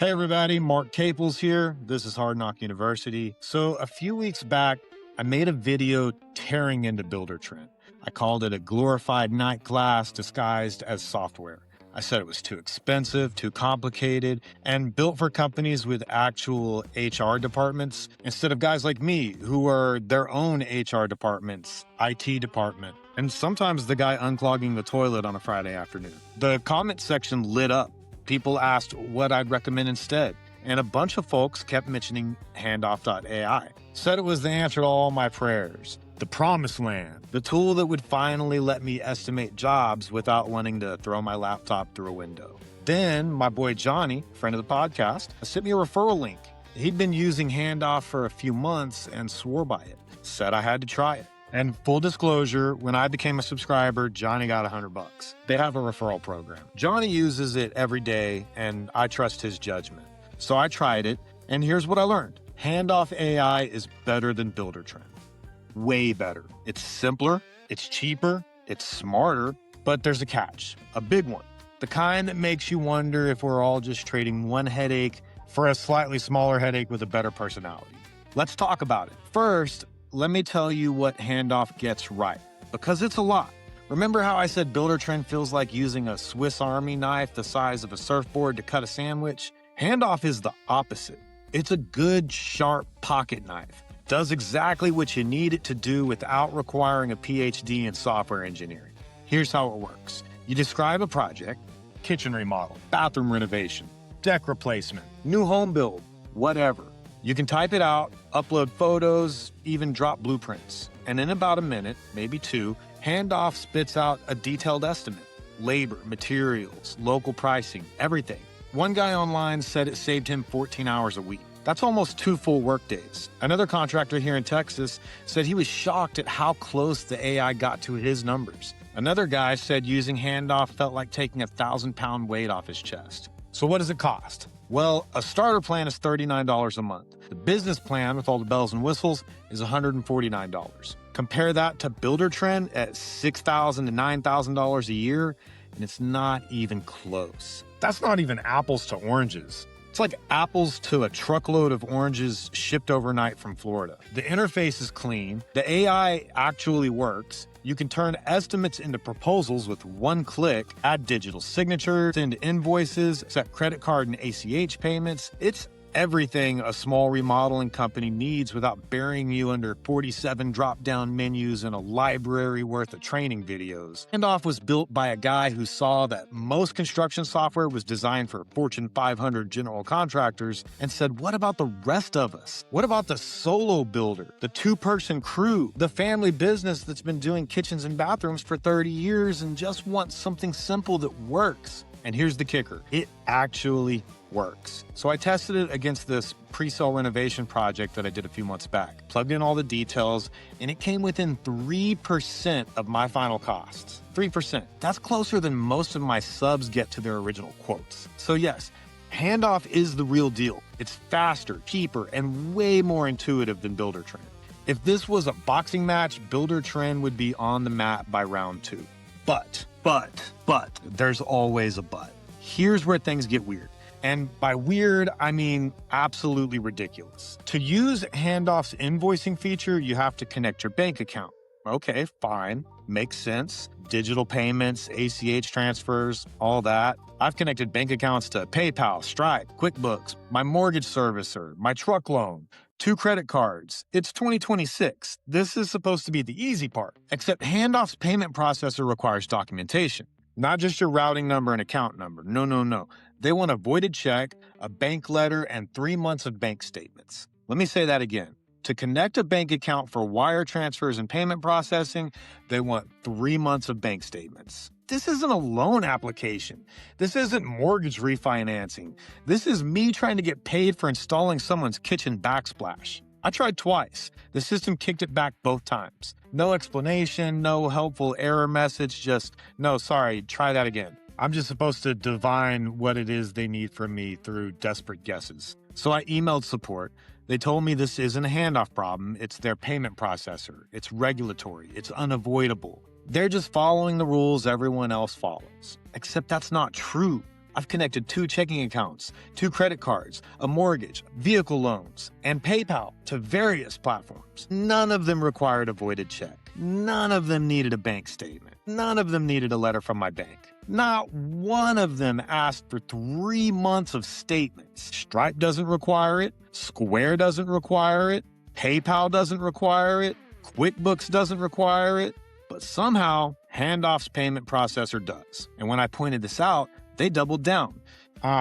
Hey everybody, Mark Caples here. This is Hard Knock University. So a few weeks back, I made a video tearing into Buildertrend. I called it a glorified night class disguised as software. I said it was too expensive, too complicated, and built for companies with actual HR departments instead of guys like me who are their own HR departments, IT department, and sometimes the guy unclogging the toilet on a Friday afternoon. The comment section lit up. People asked what I'd recommend instead, and a bunch of folks kept mentioning Handoff.AI. Said it was the answer to all my prayers. The promised land, the tool that would finally let me estimate jobs without wanting to throw my laptop through a window. Then my boy Johnny, friend of the podcast, sent me a referral link. He'd been using Handoff for a few months and swore by it. Said I had to try it. And full disclosure, when I became a subscriber, Johnny got $100. They have a referral program. Johnny uses it every day, and I trust his judgment. So I tried it, and here's what I learned. Handoff.AI is better than Buildertrend. Way better. It's simpler, it's cheaper, it's smarter, but there's a catch, a big one. The kind that makes you wonder if we're all just trading one headache for a slightly smaller headache with a better personality. Let's talk about it. First, let me tell you what Handoff gets right, because it's a lot. Remember how I said Buildertrend feels like using a Swiss Army knife the size of a surfboard to cut a sandwich? Handoff is the opposite. It's a good, sharp pocket knife. Does exactly what you need it to do without requiring a PhD in software engineering. Here's how it works. You describe a project, kitchen remodel, bathroom renovation, deck replacement, new home build, whatever. You can type it out, upload photos, even drop blueprints. And in about a minute, maybe two, Handoff spits out a detailed estimate. Labor, materials, local pricing, everything. One guy online said it saved him 14 hours a week. That's almost 2 full workdays. Another contractor here in Texas said he was shocked at how close the AI got to his numbers. Another guy said using Handoff felt like taking a 1,000-pound weight off his chest. So what does it cost? Well, a starter plan is $39 a month. The business plan with all the bells and whistles is $149. Compare that to Buildertrend at $6,000 to $9,000 a year, and it's not even close. That's not even apples to oranges. It's like apples to a truckload of oranges shipped overnight from Florida. The interface is clean. The AI actually works. You can turn estimates into proposals with one click, add digital signatures, send invoices, accept credit card and ACH payments. It's everything a small remodeling company needs without burying you under 47 drop-down menus and a library worth of training videos. Handoff was built by a guy who saw that most construction software was designed for Fortune 500 general contractors and said, what about the rest of us? What about the solo builder, the 2-person crew, the family business that's been doing kitchens and bathrooms for 30 years and just wants something simple that works? And here's the kicker. It actually works. So I tested it against this pre-sale renovation project that I did a few months back, plugged in all the details, and it came within 3% of my final costs. 3%. That's closer than most of my subs get to their original quotes. So yes, Handoff is the real deal. It's faster, cheaper, and way more intuitive than Buildertrend. If this was a boxing match, Buildertrend would be on the mat by round 2. But, there's always a but. Here's where things get weird. And by weird, I mean absolutely ridiculous. To use Handoff's invoicing feature, you have to connect your bank account. Okay, fine. Makes sense. Digital payments, ACH transfers, all that. I've connected bank accounts to PayPal, Stripe, QuickBooks, my mortgage servicer, my truck loan, 2 credit cards. It's 2026. This is supposed to be the easy part. Except Handoff's payment processor requires documentation. Not just your routing number and account number. No. They want a voided check, a bank letter, and 3 months of bank statements. Let me say that again. To connect a bank account for wire transfers and payment processing, they want 3 months of bank statements. This isn't a loan application. This isn't mortgage refinancing. This is me trying to get paid for installing someone's kitchen backsplash. I tried twice. The system kicked it back both times. No explanation, no helpful error message, just, no, sorry, try that again. I'm just supposed to divine what it is they need from me through desperate guesses. So I emailed support. They told me this isn't a Handoff problem, it's their payment processor. It's regulatory, it's unavoidable. They're just following the rules everyone else follows. Except that's not true. I've connected 2 checking accounts, 2 credit cards, a mortgage, vehicle loans, and PayPal to various platforms. None of them required a voided check. None of them needed a bank statement. None of them needed a letter from my bank. Not one of them asked for 3 months of statements. Stripe doesn't require it. Square doesn't require it. PayPal doesn't require it. QuickBooks doesn't require it. But somehow, Handoff's payment processor does. And when I pointed this out, they doubled down.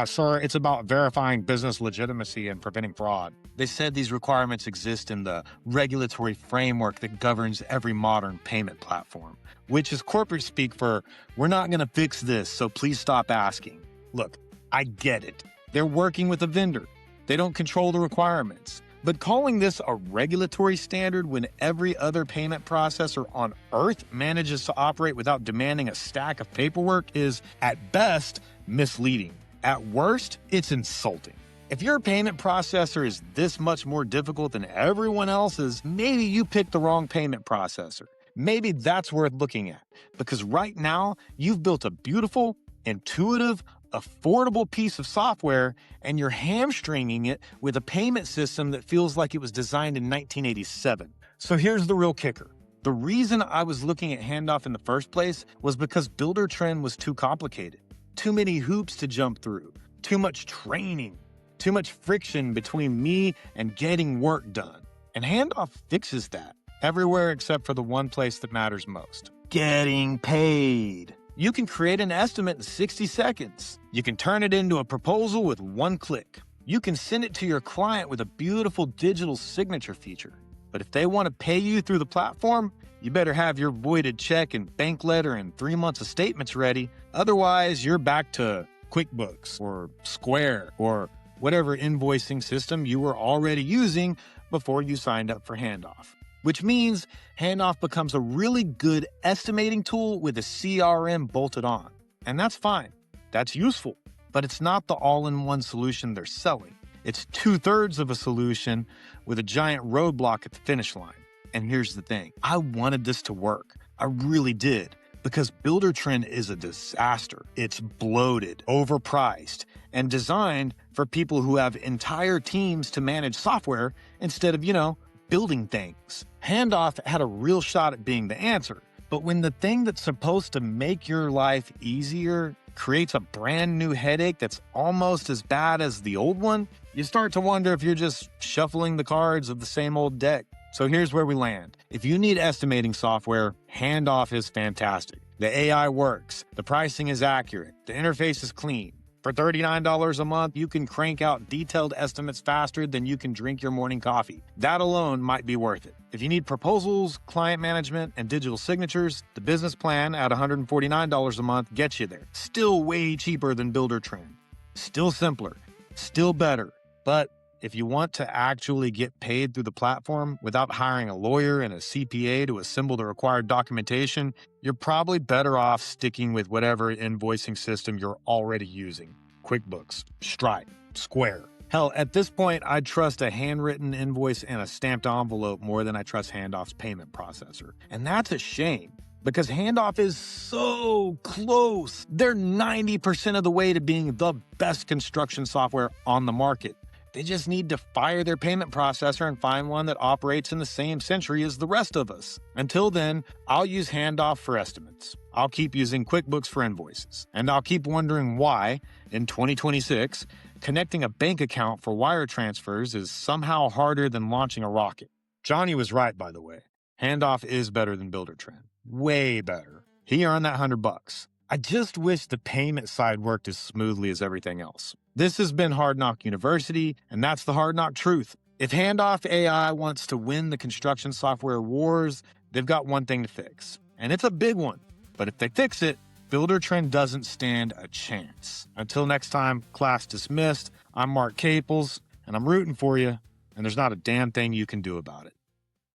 Sir, it's about verifying business legitimacy and preventing fraud. They said these requirements exist in the regulatory framework that governs every modern payment platform, which is corporate speak for, we're not going to fix this, so please stop asking. Look, I get it. They're working with a vendor. They don't control the requirements. But calling this a regulatory standard when every other payment processor on Earth manages to operate without demanding a stack of paperwork is, at best, misleading. At worst, it's insulting. If your payment processor is this much more difficult than everyone else's, maybe you picked the wrong payment processor. Maybe that's worth looking at, because right now, you've built a beautiful, intuitive, affordable piece of software, and you're hamstringing it with a payment system that feels like it was designed in 1987. So here's the real kicker. The reason I was looking at Handoff in the first place was because Buildertrend was too complicated. Too many hoops to jump through. Too much training. Too much friction between me and getting work done. And Handoff fixes that everywhere except for the one place that matters most. Getting paid. You can create an estimate in 60 seconds. You can turn it into a proposal with one click. You can send it to your client with a beautiful digital signature feature. But if they want to pay you through the platform, you better have your voided check and bank letter and 3 months of statements ready. Otherwise, you're back to QuickBooks or Square or whatever invoicing system you were already using before you signed up for Handoff. Which means Handoff becomes a really good estimating tool with a CRM bolted on. And that's fine. That's useful. But it's not the all-in-one solution they're selling. It's 2/3 of a solution with a giant roadblock at the finish line. And here's the thing. I wanted this to work. I really did. Because Buildertrend is a disaster. It's bloated, overpriced, and designed for people who have entire teams to manage software instead of, building things. Handoff had a real shot at being the answer. But when the thing that's supposed to make your life easier creates a brand new headache that's almost as bad as the old one, you start to wonder if you're just shuffling the cards of the same old deck. So here's where we land. If you need estimating software, Handoff is fantastic. The AI works, the pricing is accurate, the interface is clean. For $39 a month, you can crank out detailed estimates faster than you can drink your morning coffee. That alone might be worth it. If you need proposals, client management, and digital signatures, the business plan at $149 a month gets you there. Still way cheaper than Buildertrend. Still simpler. Still better. But if you want to actually get paid through the platform without hiring a lawyer and a CPA to assemble the required documentation, you're probably better off sticking with whatever invoicing system you're already using. QuickBooks, Stripe, Square. Hell, at this point, I'd trust a handwritten invoice and a stamped envelope more than I trust Handoff's payment processor. And that's a shame, because Handoff is so close. They're 90% of the way to being the best construction software on the market. They just need to fire their payment processor and find one that operates in the same century as the rest of us. Until then, I'll use Handoff for estimates. I'll keep using QuickBooks for invoices. And I'll keep wondering why, in 2026, connecting a bank account for wire transfers is somehow harder than launching a rocket. Johnny was right, by the way. Handoff is better than Buildertrend. Way better. He earned that $100. I just wish the payment side worked as smoothly as everything else. This has been Hard Knock University, and that's the Hard Knock truth. If Handoff.AI wants to win the construction software wars, they've got one thing to fix. And it's a big one. But if they fix it, Buildertrend doesn't stand a chance. Until next time, class dismissed. I'm Mark Caples, and I'm rooting for you, and there's not a damn thing you can do about it.